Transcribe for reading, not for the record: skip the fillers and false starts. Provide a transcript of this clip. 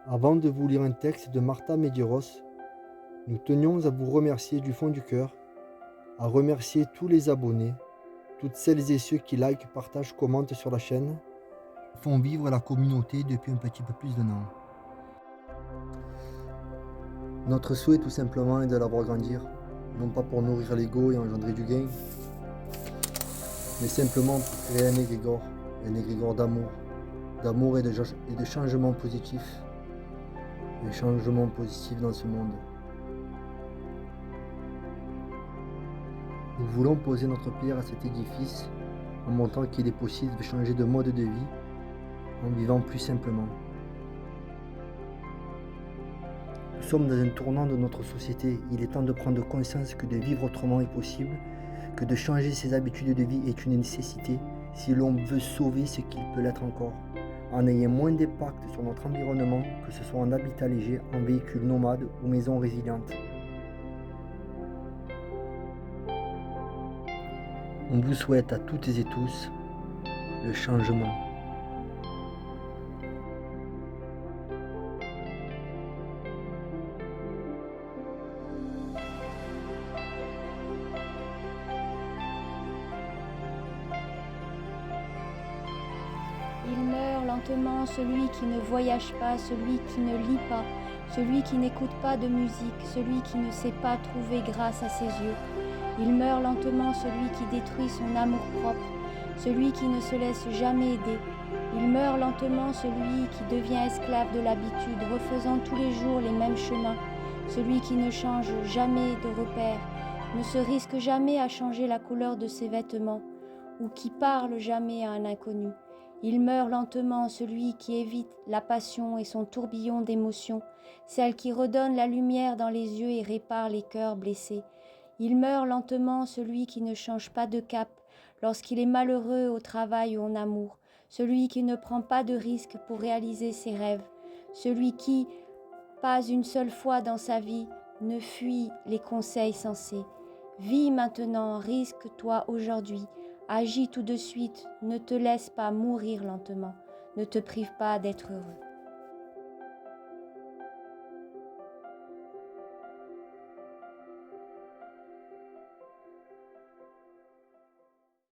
Avant de vous lire un texte de Martha Medeiros, nous tenions à vous remercier du fond du cœur, à remercier tous les abonnés, toutes celles et ceux qui likent, partagent, commentent sur la chaîne, font vivre la communauté depuis un petit peu plus d'1 an. Notre souhait tout simplement est de la voir grandir, non pas pour nourrir l'ego et engendrer du gain, mais simplement pour créer un égrégore d'amour et de changement positif, un changement positif dans ce monde. Nous voulons poser notre pierre à cet édifice en montrant qu'il est possible de changer de mode de vie en vivant plus simplement. Nous sommes dans un tournant de notre société. Il est temps de prendre conscience que de vivre autrement est possible, que de changer ses habitudes de vie est une nécessité si l'on veut sauver ce qu'il peut l'être encore, en ayant moins d'impact sur notre environnement, que ce soit en habitat léger, en véhicule nomade ou maison résiliente. On vous souhaite à toutes et tous le changement. Il meurt lentement celui qui ne voyage pas, celui qui ne lit pas, celui qui n'écoute pas de musique, celui qui ne sait pas trouver grâce à ses yeux. Il meurt lentement celui qui détruit son amour-propre, celui qui ne se laisse jamais aider. Il meurt lentement celui qui devient esclave de l'habitude, refaisant tous les jours les mêmes chemins, celui qui ne change jamais de repère, ne se risque jamais à changer la couleur de ses vêtements, ou qui parle jamais à un inconnu. Il meurt lentement celui qui évite la passion et son tourbillon d'émotions, celle qui redonne la lumière dans les yeux et répare les cœurs blessés. Il meurt lentement celui qui ne change pas de cap lorsqu'il est malheureux au travail ou en amour, celui qui ne prend pas de risques pour réaliser ses rêves, celui qui, pas une seule fois dans sa vie, ne fuit les conseils sensés. Vis maintenant, risque-toi aujourd'hui, agis tout de suite, ne te laisse pas mourir lentement, ne te prive pas d'être heureux.